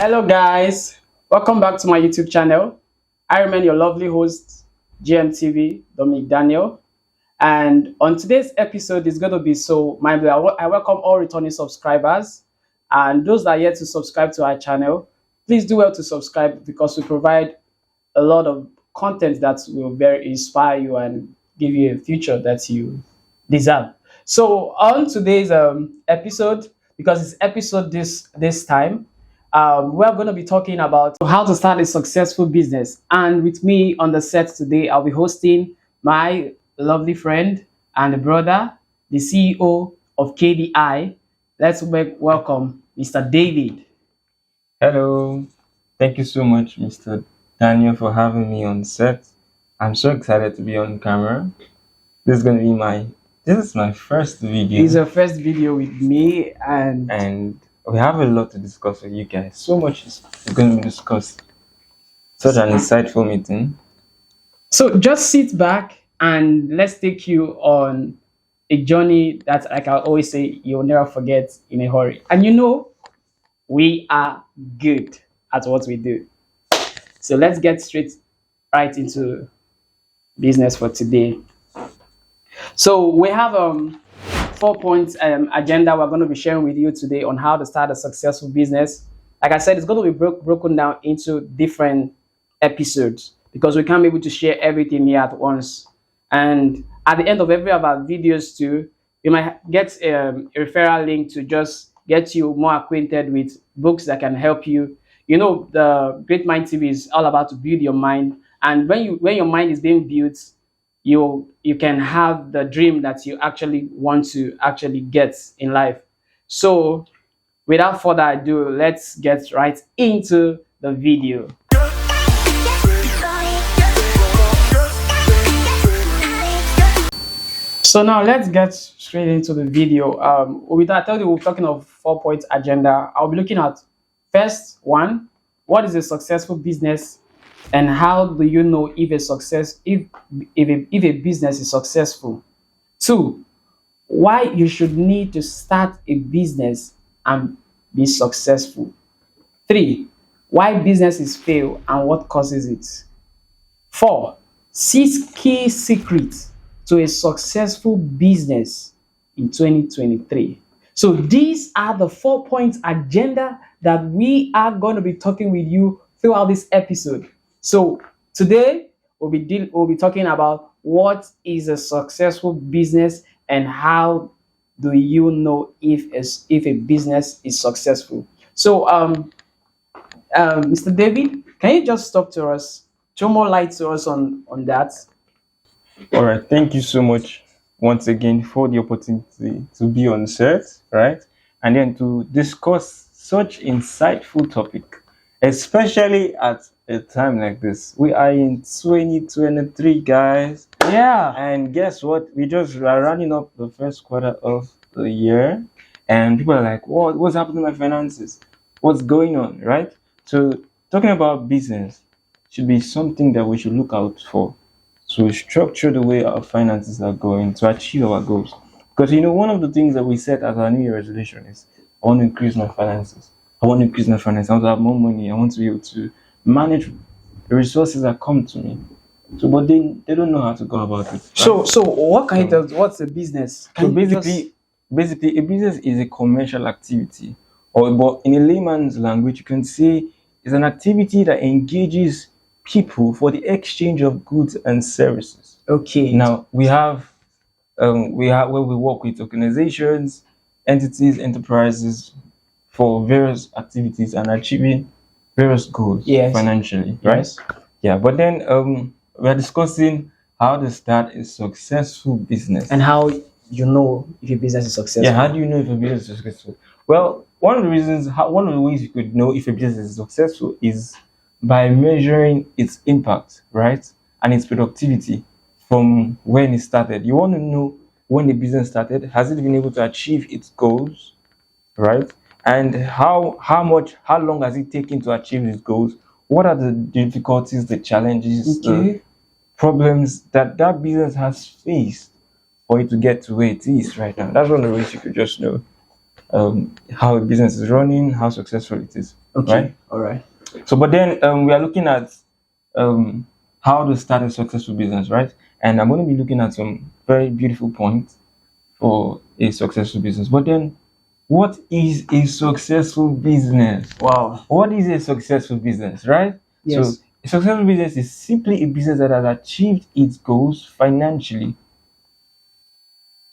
Hello guys, welcome back to my YouTube channel. I remain your lovely host, GMTV, Dominic Daniel. And on today's episode is going to be so mind-blowing. I welcome all returning subscribers and those that are yet to subscribe to our channel. Please do well to subscribe because we provide a lot of content that will very inspire you and give you a future that you deserve. So on today's episode, because it's episode this time, we're going to be talking about how to start a successful business. And with me on the set today, I'll be hosting my lovely friend and brother, the CEO of KDI. Let's welcome Mr. David. Hello, thank you so much, Mr. Daniel, for having me on set. I'm so excited to be on camera. This is my first video. It's your first video with me, and we have a lot to discuss with you guys. So much is going to be discussed. Such an insightful meeting. So just sit back and let's take you on a journey that, like I always say, you'll never forget in a hurry. And we are good at what we do. So let's get right into business for today. So we have 4 points agenda we're going to be sharing with you today on how to start a successful business. Like I said, it's going to be broken down into different episodes because we can't be able to share everything here at once. And at the end of every of our videos too, you might get a referral link to just get you more acquainted with books that can help you. You know, the Great Mind TV is all about to build your mind. And when your mind is being built, you can have the dream that you actually want to actually get in life. So without further ado, let's get right into the video. So now let's get straight into the video. I told you we're talking of 4 point agenda. I'll be looking at first one, what is a successful business and how do you know if a business is successful? 2, why you should need to start a business and be successful. 3, why businesses fail and what causes it. 4, 6 key secrets to a successful business in 2023. So these are the 4 point agenda that we are going to be talking with you throughout this episode. So today we'll be talking about what is a successful business and how do you know if a business is successful. So Mr. David, can you just show more light to us on that? All right, thank you so much once again for the opportunity to be on set, right? And then to discuss such insightful topic, especially at a time like this. We are in 2023, guys. Yeah. And guess what? We just are running up the first quarter of the year, and people are like, what's happening to my finances? What's going on, right? So talking about business should be something that we should look out for. So we structure the way our finances are going to achieve our goals. Because one of the things that we set as our New Year resolution is I want to increase my finances. I want to have more money. I want to be able to manage the resources that come to me. So, but they don't know how to go about it. Right? So what can you tell? What's a business? Basically, a business is a commercial activity, but in a layman's language, you can say it's an activity that engages people for the exchange of goods and services. Okay. Now we have where we work with organizations, entities, enterprises for various activities and achieving various goals financially, right? Yes. Yeah, but then we're discussing how to start a successful business. And how you know if your business is successful. Yeah, how do you know if a business is successful? Well, one of the ways you could know if a business is successful is by measuring its impact, right? And its productivity from when it started. You want to know when the business started, has it been able to achieve its goals, right? And how long has it taken to achieve its goals? What are the difficulties, the challenges, the problems that business has faced for it to get to where it is right now? That's one of the ways you could just know how a business is running, how successful it is. Okay. right? All right. So, but then we are looking at um, how to start a successful business, right? And I'm going to be looking at some very beautiful points for a successful business. But then, what is a successful business? Wow. What is a successful business, right? So, Yes. a successful business is simply a business that has achieved its goals financially,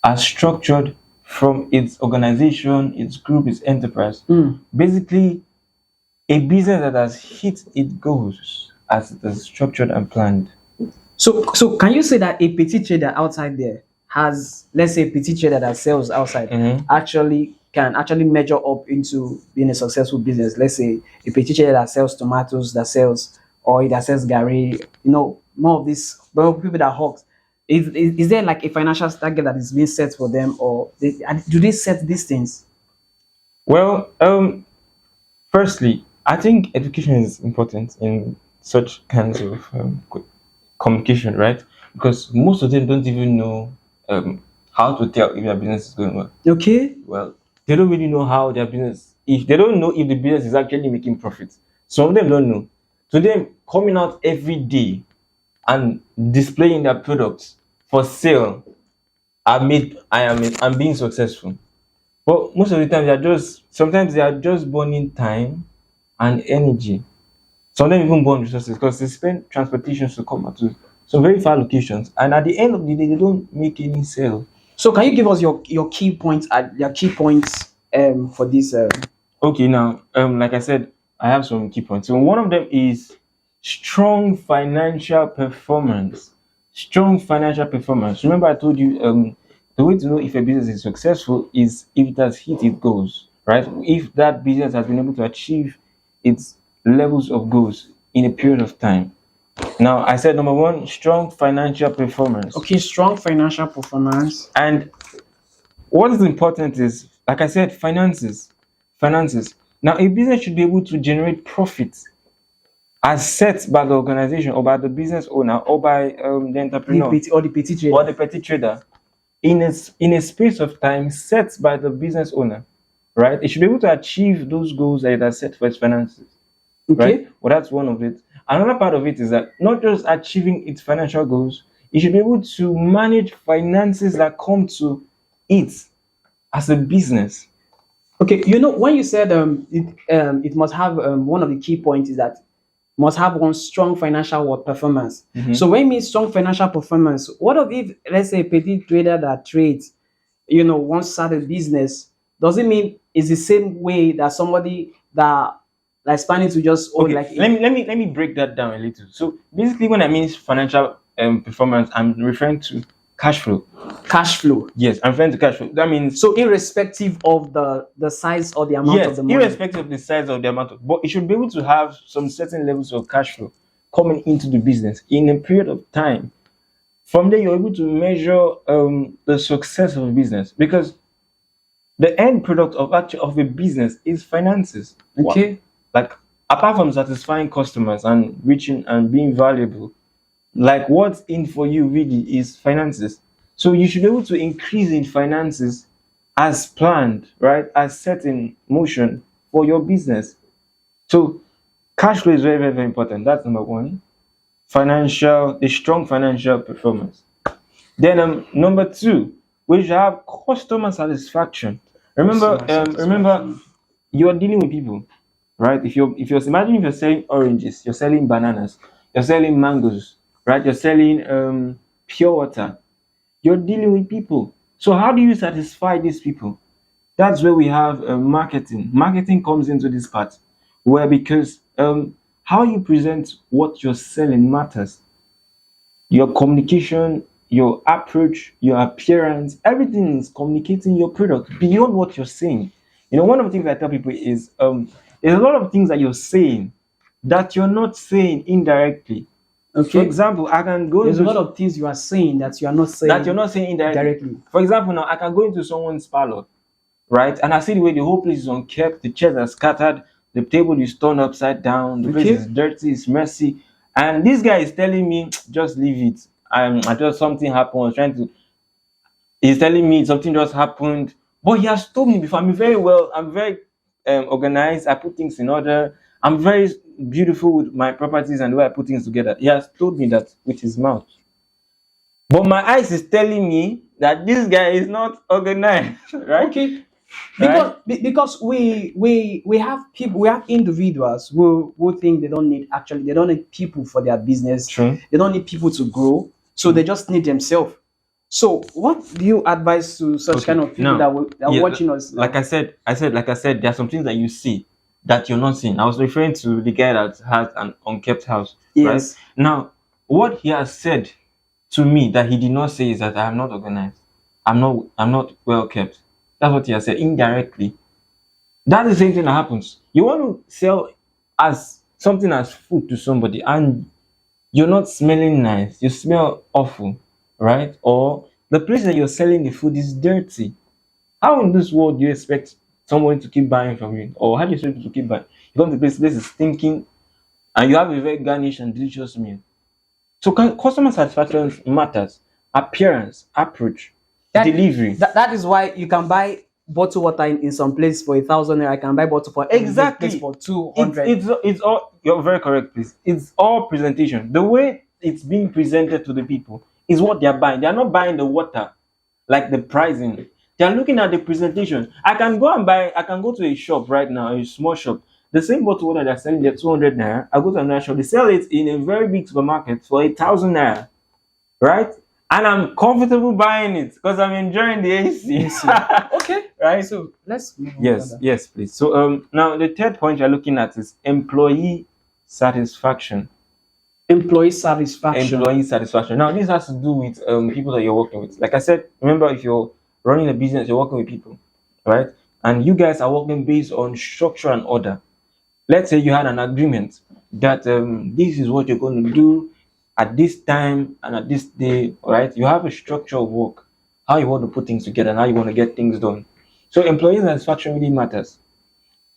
as structured from its organization, its group, its enterprise. Mm. Basically, a business that has hit its goals as it is structured and planned. So can you say that a petit trader outside there has, let's say, a petit trader that sells outside Mhm. actually can actually measure up into being a successful business? Let's say a petit trader that sells tomatoes, that sells oil, that sells gari, more of these, well, people that hawks. Is there like a financial target that is being set for them, or and do they set these things? Well, firstly, I think education is important in such kinds of communication, right? Because most of them don't even know how to tell if their business is going well. Okay. Well, they don't really know how their business, if they don't know if the business is actually making profits. Some of them don't know. To them, coming out every day and displaying their products for sale, I'm being successful. But most of the time, they are just burning time and energy. Some of them even burn resources because they spend transportation to come out to some very far locations, and at the end of the day, they don't make any sale. So can you give us your key points, your key points for this? Okay, now, like I said, I have some key points. So one of them is strong financial performance. Strong financial performance. Remember, I told you the way to know if a business is successful is if it has hit its goals, right? If that business has been able to achieve its levels of goals in a period of time. Now, I said number one, strong financial performance. Okay, strong financial performance. And what is important is, like I said, finances. Finances. Now, a business should be able to generate profits as set by the organization or by the business owner or by the entrepreneur The petit or trader. the petty trader in a space of time set by the business owner, right? It should be able to achieve those goals that it has set for its finances, right? Okay. Well, that's one of it. Another part of it is that not just achieving its financial goals, it should be able to manage finances that come to it as a business. Okay, when you said it must have one of the key points is that must have one strong financial performance. Mhm. So when you mean strong financial performance, what of if, let's say, a petit trader that trades, wants to start a business, does it mean it's the same way that somebody that's planning to just own Okay, like let me break that down a little. So basically, when I mean financial performance, I'm referring to cash flow. cash flow? Yes, I'm referring to cash flow. That means So irrespective of the size or the amount of yes, the money. irrespective of the size of the amount of, but it should be able to have some certain levels of cash flow coming into the business in a period of time. From there, you're able to measure the success of a business because the end product of a business is finances. Okay. Like apart from satisfying customers and reaching and being valuable, like what's in for you really is finances. So you should be able to increase in finances as planned, right? As set in motion for your business. So cash flow is very, very, very important. That's number one. The strong financial performance. Then number two, we should have customer satisfaction. Remember, Customer remember, satisfaction. you are dealing with people, right? If you're imagine if you're selling oranges, you're selling bananas, you're selling mangoes, right? You're selling pure water. You're dealing with people. So how do you satisfy these people? That's where we have marketing. Marketing comes into this part, where because how you present what you're selling matters. Your communication, your approach, your appearance, everything is communicating your product beyond what you're saying. One of the things I tell people is there's a lot of things that you're saying that you're not saying indirectly. For Okay. example, I can go There's a into lot of things you are saying that you are not that saying you're not saying indirectly. directly. For example, now I can go into someone's parlor, right? And I see the way the whole place is unkept, the chairs are scattered, the table is turned upside down, the place Okay. is dirty, it's messy. And this guy is telling me, just leave it. I just something happened. I was trying to, he's telling me something just happened. But he has told me before. I'm very organized. I put things in order. I'm very beautiful with my properties and the way I put things together. He has told me that with his mouth. But my eyes is telling me that this guy is not organized, right? Okay. Right? Because we have people, we have individuals who think they don't need people for their business. True. They don't need people to grow, so they just need themselves. So what do you advise to such Okay. kind of people Now, that are yeah, watching us now? like I said, there are some things that you see that you're not seeing. I was referring to the guy that has an unkept house, right? Yes. Now, what he has said to me that he did not say is that I am not organized. I'm not well kept. That's what he has said indirectly. That's the same thing that happens. You want to sell as something as food to somebody and you're not smelling nice, you smell awful, right? Or the place that you're selling the food is dirty. How in this world do you expect someone to keep buying from you? Or how do you expect people to keep buying? You come to the place is stinking and you have a very garnished and delicious meal. So customer satisfaction matters. Appearance, approach, delivery. That is why you can buy bottled water in some place for 1,000 naira. I can buy bottle for Exactly. place for 200. It's all, you're very correct, please. It's all presentation. The way it's being presented to the people is what they're buying. They're not buying the water, like the pricing. They're looking at the presentation. I can go to a shop right now, a small shop. The same bottle water they're selling at 200 naira. I go to another shop, they sell it in a very big supermarket for 1,000 naira. Right? And I'm comfortable buying it because I'm enjoying the AC. Okay. Right? So let's move on Yes, further. yes, please. So now the third point you're looking at is employee satisfaction. Employee satisfaction. Employee satisfaction. Now this has to do with people that you're working with. Like I said, remember if you're running a business, you're working with people, right? And you guys are working based on structure and order. Let's say you had an agreement that this is what you're going to do at this time and at this day, right? You have a structure of work, how you want to put things together and how you want to get things done. So employee satisfaction really matters.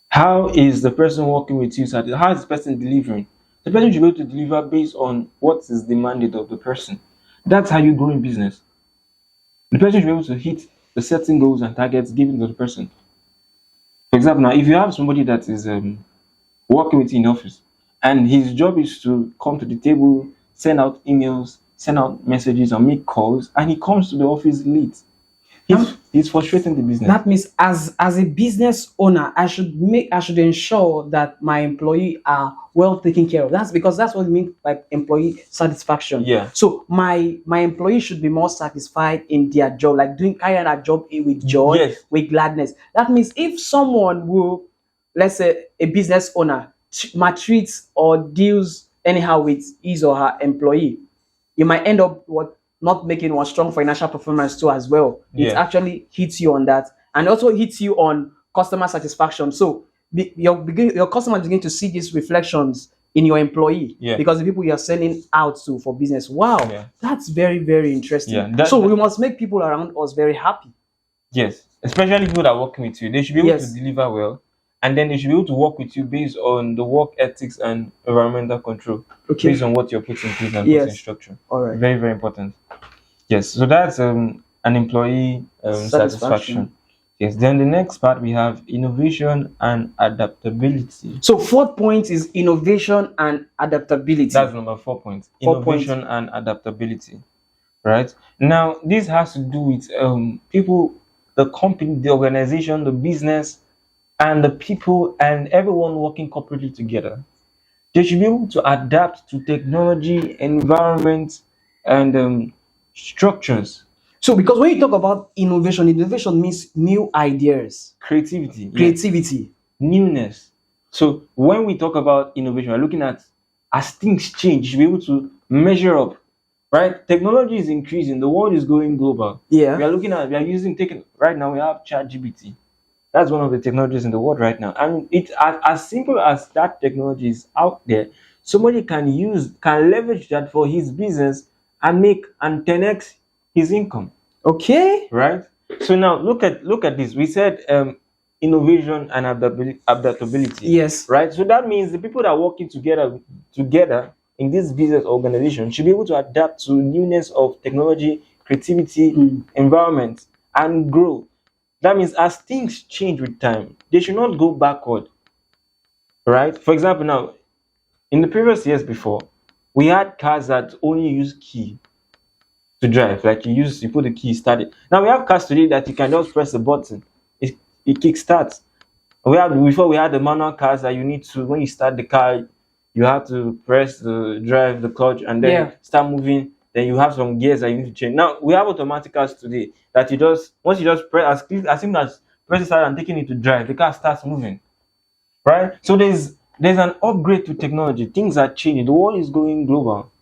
How is the person working with you satisfied? How is the person delivering? The person should be able to deliver based on what is demanded of the person. That's how you grow in business. The person should be able to hit the certain goals and targets given to the person. For example, now if you have somebody that is working with you in the office and his job is to come to the table, send out emails, send out messages, and make calls, and he comes to the office late, he's frustrating the business. That means as a business owner, I should ensure that my employee are well taken care of. That's because that's what we mean by employee satisfaction. Yeah. So my employee should be more satisfied in their job, like carrying that job with joy, Yes. with gladness. That means if someone will, let's say a business owner, maltreats or deals anyhow with his or her employee, you might end up not making one strong financial performance too as well. It Yeah. actually hits you on that, and also hits you on customer satisfaction. So your customers begin to see these reflections in your employee, Yeah. because the people you're selling out to for business. Wow, Yeah. that's very, very interesting. Yeah, so we must make people around us very happy. Yes, especially people that are working with you. They should be able Yes. to deliver well, and then they should be able to work with you based on the work ethics and environmental control, Okay. based on what you're putting in place and Yes. putting in structure. All right. Very, very important. Yes, so that's an employee satisfaction. Yes, then the next part we have innovation and adaptability. So fourth point is innovation and adaptability. That's number 4 point. 4 points. Innovation and adaptability. Right? Now, this has to do with people, the company, the organization, the business, and the people and everyone working corporately together. They should be able to adapt to technology, environment, and structures. So because when you talk about innovation means new ideas, Creativity. Yes. creativity. Newness. So when we talk about innovation, we're looking at as things change, you should be able to measure up. Right? Technology is increasing, the world is going global. Yeah. We are using right now we have ChatGPT. That's one of the technologies in the world right now. And it's as simple as that technology is out there, somebody can leverage that for his business and make and 10x his income. Okay. Right? So now look at this. We said innovation and adaptability. Yes. Right? So that means the people that are working together in this business organization should be able to adapt to newness of technology, creativity, environment, and grow. That means as things change with time, they should not go backward, right? For example, now in the previous years before, we had cars that only use key to drive. Like you put the key, start it. Now we have cars today that you can just press the button, it kick starts. Before we had the manual cars that you need to, when you start the car, you have to press the drive, the clutch, and then Yeah. start moving. Then you have some gears that you need to change. Now we have automatic cars today that you just, once you just press as soon as press start and taking it to drive, the car starts moving. Right? So there's an upgrade to technology. Things are changing. The world is going global.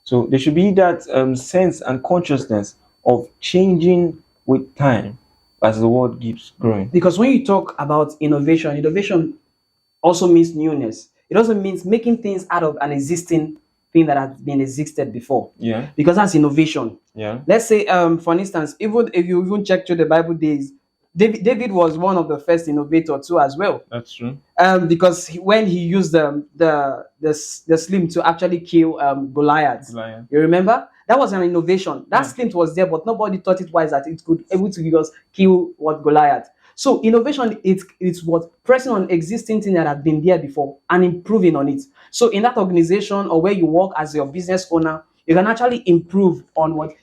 So there should be that sense and consciousness of changing with time as the world keeps growing. Because when you talk about innovation, innovation also means newness. It also means making things out of an existing thing that has been existed before. Yeah. Because that's innovation. Yeah. Let's say, for instance, even if you even check through the Bible days, David was one of the first innovators too as well. That's true. Because when he used the sling to actually kill Goliath, you remember that was an innovation. That sling was there, but nobody thought it wise that it could able to just kill what Goliath. So innovation, it's what pressing on existing thing that had been there before and improving on it. So in that organization or where you work as your business owner, you can actually improve on what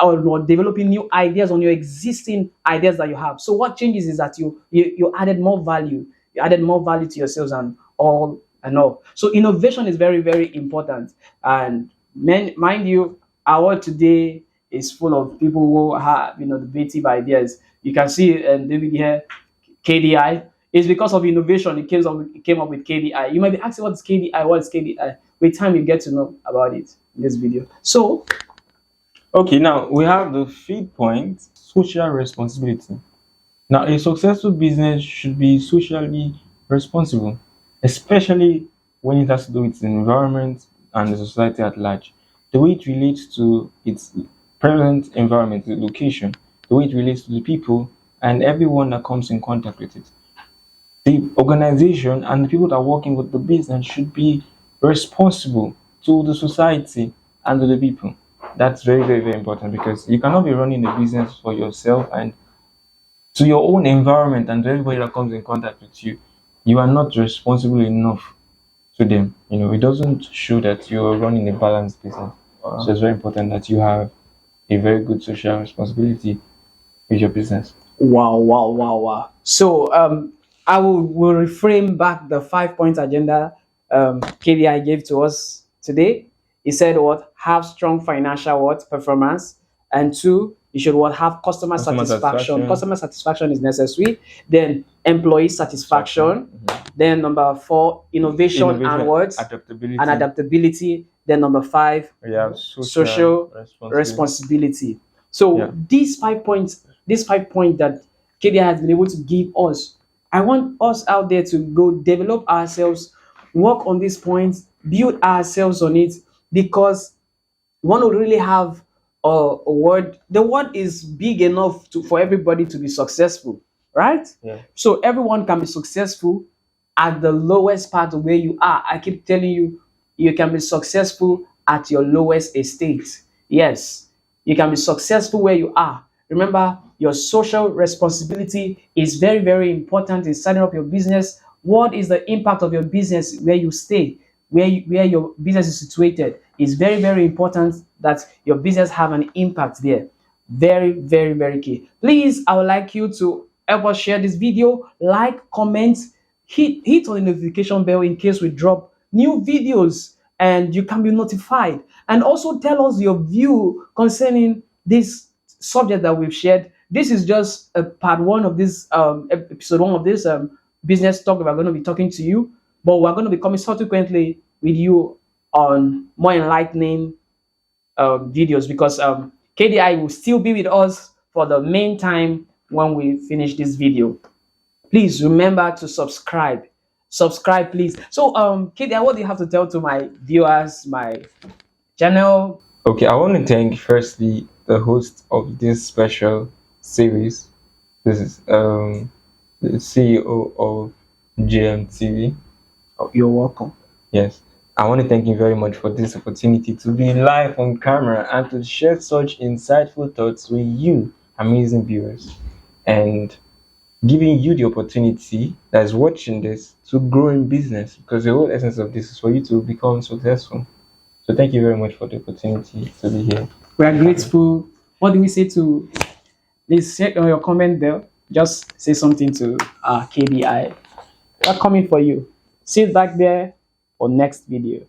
or developing new ideas on your existing ideas that you have. So what changes is that you added more value. You added more value to yourselves and all and all. So innovation is very, very important. And mind you, our world today is full of people who have the innovative ideas. You can see David here, KDI. It's because of innovation it came up with KDI. You might be asking what is KDI? What is KDI? With time you get to know about it in this video. So okay, now we have the feed point, social responsibility. Now, a successful business should be socially responsible, especially when it has to do with the environment and the society at large. The way it relates to its present environment, the location, the way it relates to the people and everyone that comes in contact with it. The organization and the people that are working with the business should be responsible to the society and to the people. That's very, very, very important because you cannot be running a business for yourself and to your own environment and to everybody that comes in contact with you. You are not responsible enough to them. It doesn't show that you're running a balanced business. So it's very important that you have a very good social responsibility with your business. Wow, wow, wow, wow. So I will reframe back the 5 point agenda KDI gave to us today. He said what? Have strong financial performance. And 2, you should have customer satisfaction. Customer satisfaction is necessary. Then employee satisfaction. Mm-hmm. Then number 4, innovation and adaptability. Then number 5, social responsibility. So these 5 points, that KDI has been able to give us, I want us out there to go develop ourselves, work on these points, build ourselves on it, because one will really have a word. The word is big enough for everybody to be successful, right? Yeah. So everyone can be successful at the lowest part of where you are. I keep telling you, you can be successful at your lowest estate. Yes, you can be successful where you are. Remember, your social responsibility is very, very important in starting up your business. What is the impact of your business where you stay, where your business is situated? It's very, very important that your business have an impact there. Very, very, very key. Please, I would like you to help us share this video, like, comment, hit on the notification bell in case we drop new videos and you can be notified. And also tell us your view concerning this subject that we've shared. This is just a part 1 of this episode 1 of this business talk. We're going to be talking to you, but we're going to be coming subsequently with you on more enlightening videos, because KDI will still be with us for the main time when we finish this video. Please remember to subscribe. Subscribe, please. So KDI, what do you have to tell to my viewers, my channel? Okay, I want to thank firstly the host of this special series. This is the CEO of GMTV. Oh, you're welcome. Yes, I want to thank you very much for this opportunity to be live on camera and to share such insightful thoughts with you, amazing viewers. And giving you the opportunity that is watching this to grow in business, because the whole essence of this is for you to become successful. So thank you very much for the opportunity to be here. We are grateful. What do we say to? Please share on your comment there. Just say something to KBI. We're coming for you. See you back there for next video.